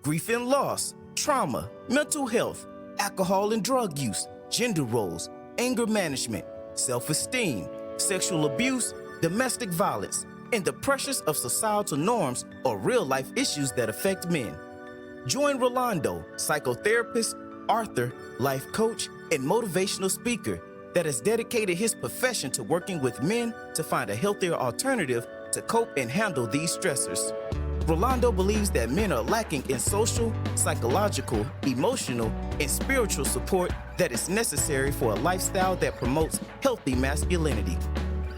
grief and loss, trauma, mental health, alcohol and drug use, gender roles, anger management, self-esteem, sexual abuse, domestic violence, and the pressures of societal norms or real-life issues that affect men. Join Rolando, psychotherapist, author, life coach, and motivational speaker that has dedicated his profession to working with men to find a healthier alternative to cope and handle these stressors. Rolando believes that men are lacking in social, psychological, emotional, and spiritual support that is necessary for a lifestyle that promotes healthy masculinity.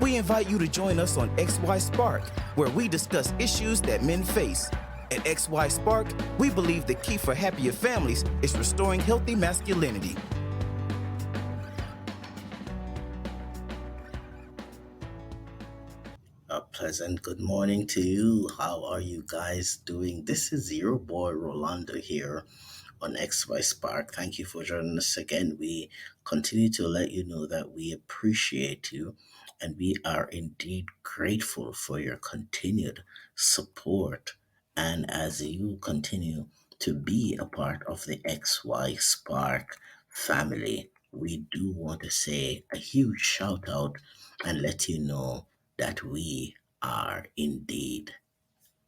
We invite you to join us on XY Spark, where we discuss issues that men face. At XY Spark, we believe the key for happier families is restoring healthy masculinity. A pleasant good morning to you. How are you guys doing? This is your boy Rolando here on XY Spark. Thank you for joining us again. We continue to let you know that we appreciate you and we are indeed grateful for your continued support. And as you continue to be a part of the XY Spark family, we do want to say a huge shout out and let you know that we are indeed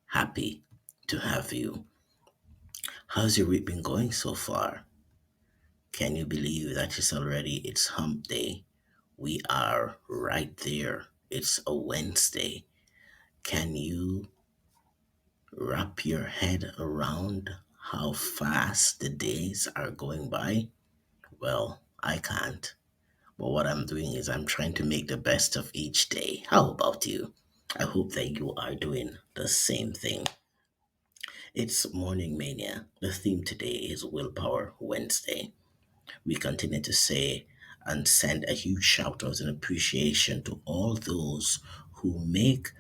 happy to have you. How's your week been going so far? Can you believe that it's hump day? We are right there. It's a Wednesday. Can you wrap your head around how fast the days are going by? Well, I can't. But what I'm doing is I'm trying to make the best of each day. How about you? I hope that you are doing the same thing. It's Morning Mania. The theme today is Willpower Wednesday. We continue to say and send a huge shout out and appreciation to all those who make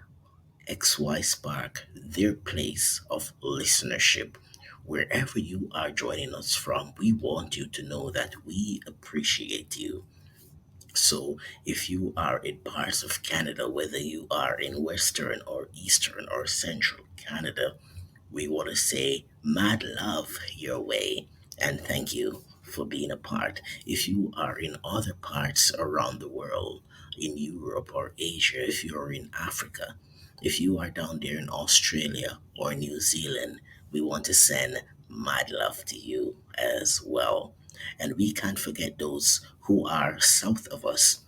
XY Spark their place of listenership. Wherever you are joining us from, we want you to know that we appreciate you. So, if you are in parts of Canada, whether you are in Western or Eastern or Central Canada, we want to say mad love your way and thank you for being a part. If you are in other parts around the world, in Europe or Asia, if you're in Africa, if you are down there in Australia or New Zealand, we want to send mad love to you as well. And we can't forget those who are south of us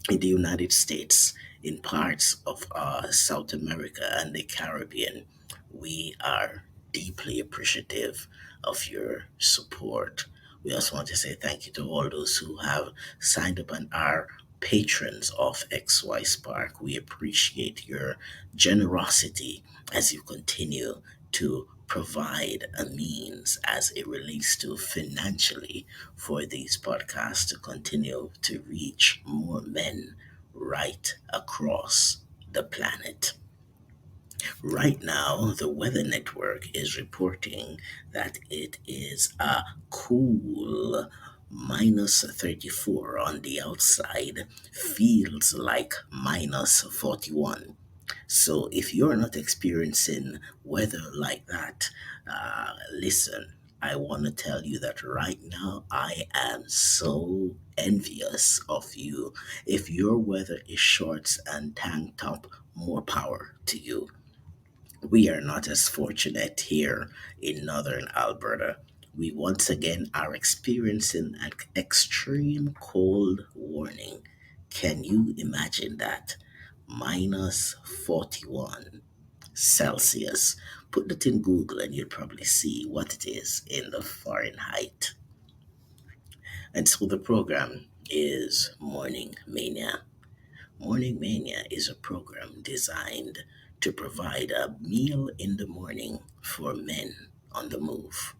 in the United States, in parts of South America and the Caribbean. We are deeply appreciative of your support. We also want to say thank you to all those who have signed up and are patrons of XY Spark. We appreciate your generosity as you continue to provide a means as it relates to financially for these podcasts to continue to reach more men right across the planet. Right now, the Weather Network is reporting that it is a cool minus 34 on the outside, feels like minus 41. So if you're not experiencing weather like that, listen, I want to tell you that right now I am so envious of you. If your weather is shorts and tank top, more power to you. We are not as fortunate here in northern Alberta. We once again are experiencing an extreme cold warning. Can you imagine that? Minus 41 Celsius. Put that in Google and you'll probably see what it is in the Fahrenheit. And so the program is Morning Mania. Morning Mania is a program designed to provide a meal in the morning for men on the move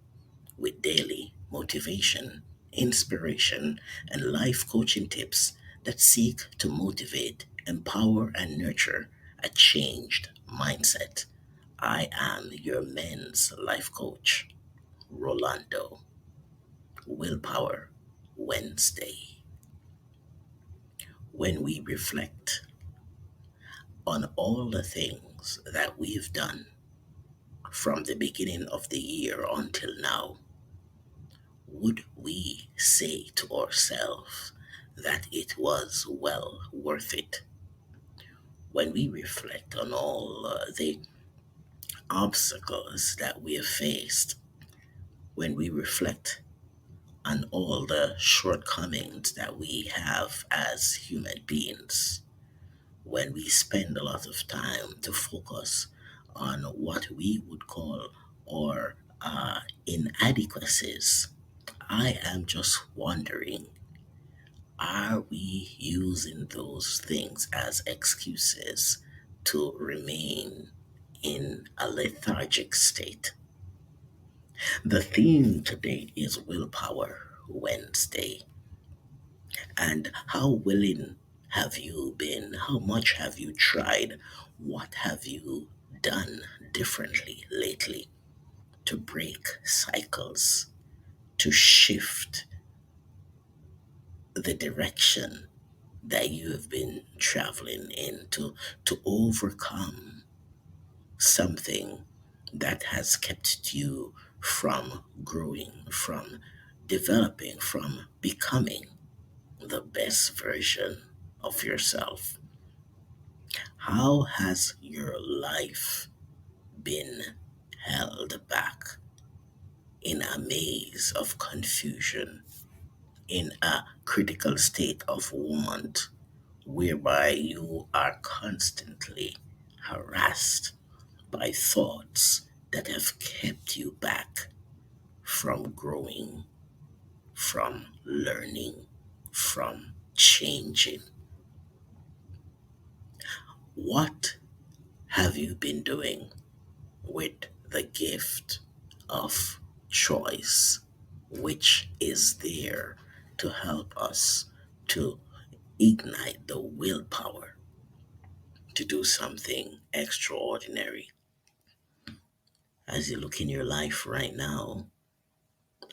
with daily motivation, inspiration, and life coaching tips that seek to motivate, empower, and nurture a changed mindset. I am your men's life coach, Rolando. Willpower Wednesday. When we reflect on all the things that we've done from the beginning of the year until now, would we say to ourselves that it was well worth it? When we reflect on all the obstacles that we have faced, when we reflect on all the shortcomings that we have as human beings, when we spend a lot of time to focus on what we would call our inadequacies, I am just wondering, are we using those things as excuses to remain in a lethargic state? The theme today is Willpower Wednesday. And how willing have you been? How much have you tried? What have you done differently lately to break cycles, to shift the direction that you have been traveling in, to overcome something that has kept you from growing, from developing, from becoming the best version of yourself? How has your life been held back in a maze of confusion, in a critical state of want, whereby you are constantly harassed by thoughts that have kept you back from growing, from learning, from changing? What have you been doing with the gift of choice, which is there to help us to ignite the willpower to do something extraordinary? As you look in your life right now,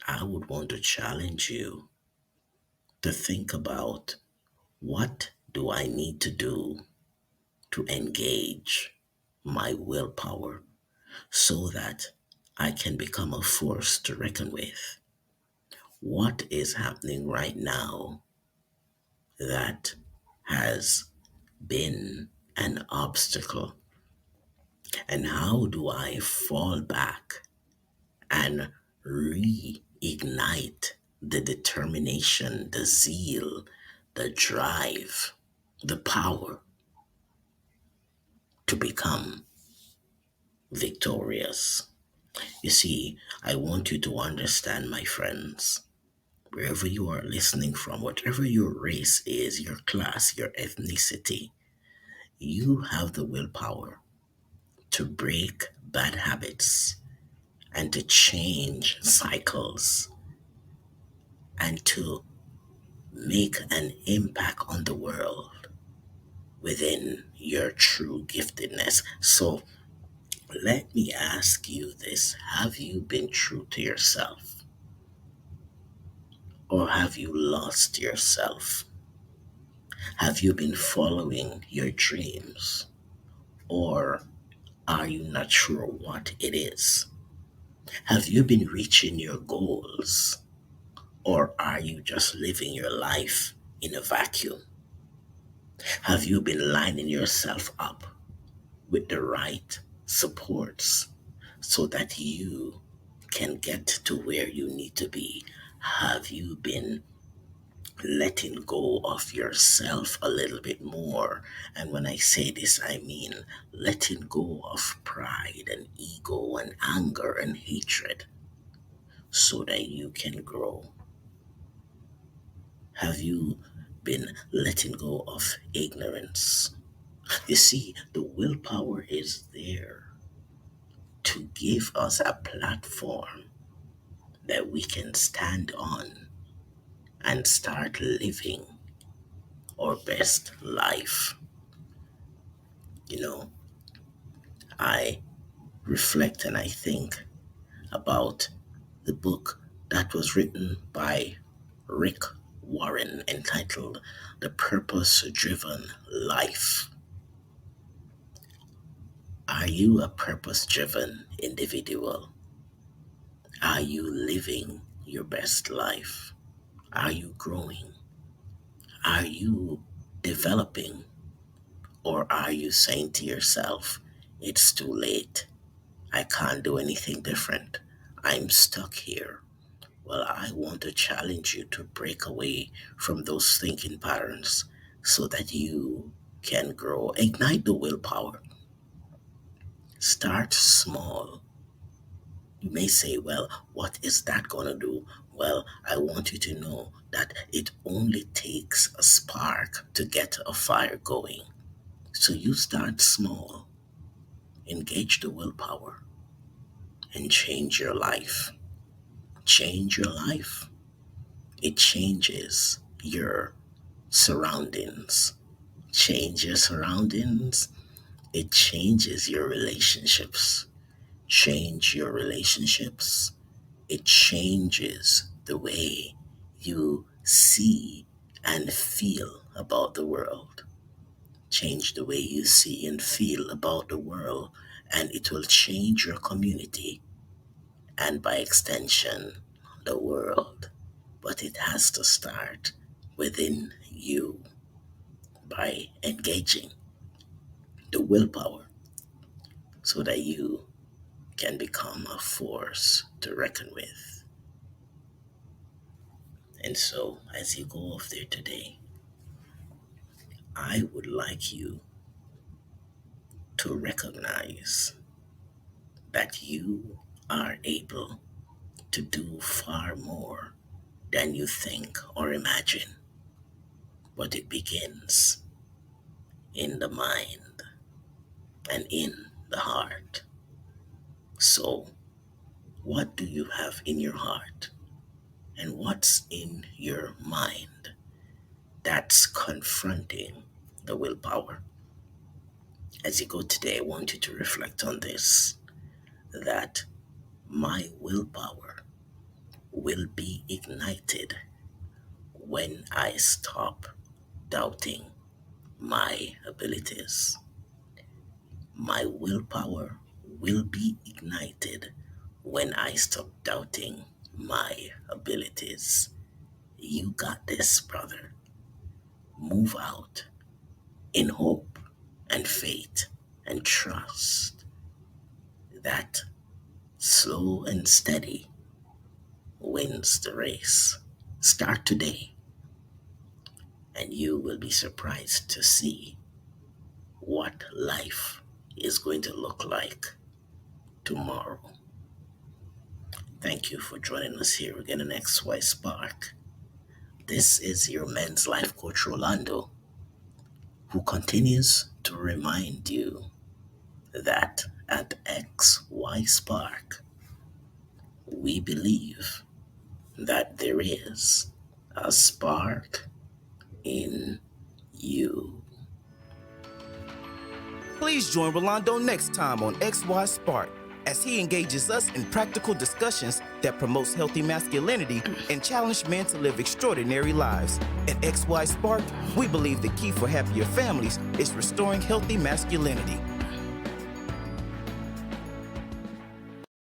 I would want to challenge you to think about, what do I need to do to engage my willpower so that I can become a force to reckon with? What is happening right now that has been an obstacle? And how do I fall back and reignite the determination, the zeal, the drive, the power to become victorious? You see, I want you to understand, my friends, wherever you are listening from, whatever your race is, your class, your ethnicity, you have the willpower to break bad habits and to change cycles and to make an impact on the world within your true giftedness. So let me ask you this: have you been true to yourself, or have you lost yourself? Have you been following your dreams, or are you not sure what it is? Have you been reaching your goals, or are you just living your life in a vacuum? Have you been lining yourself up with the right supports so that you can get to where you need to be? Have you been letting go of yourself a little bit more? And when I say this, I mean letting go of pride and ego and anger and hatred so that you can grow. Have you been letting go of ignorance? You see, the willpower is there to give us a platform that we can stand on and start living our best life. You know, I reflect and I think about the book that was written by Rick Warren entitled The Purpose Driven Life. Are you a purpose driven individual? Are you living your best life? Are you growing? Are you developing? Or are you saying to yourself, it's too late? I can't do anything different. I'm stuck here. Well, I want to challenge you to break away from those thinking patterns so that you can grow. Ignite the willpower. Start small. You may say, well, what is that going to do? Well, I want you to know that it only takes a spark to get a fire going. So you start small, engage the willpower, and change your life. Change your life. It changes your surroundings. Change your surroundings. It changes your relationships. Change your relationships. It changes the way you see and feel about the world. Change the way you see and feel about the world, and it will change your community and by extension, the world. But it has to start within you by engaging the willpower so that you can become a force to reckon with. And so, as you go off there today, I would like you to recognize that you are able to do far more than you think or imagine. But it begins in the mind and in the heart. So, what do you have in your heart? And what's in your mind that's confronting the willpower? As you go today, I want you to reflect on this, that my willpower will be ignited when I stop doubting my abilities. My willpower will be ignited when I stop doubting my abilities. You got this, brother. Move out in hope and faith and trust that slow and steady wins the race. Start today, and you will be surprised to see what life is going to look like tomorrow. Thank you for joining us here again in XY Spark. This is your men's life coach, Rolando, who continues to remind you that at XY Spark, we believe that there is a spark in you. Please join Rolando next time on XY Spark as he engages us in practical discussions that promotes healthy masculinity and challenge men to live extraordinary lives. At XY Spark, we believe the key for happier families is restoring healthy masculinity.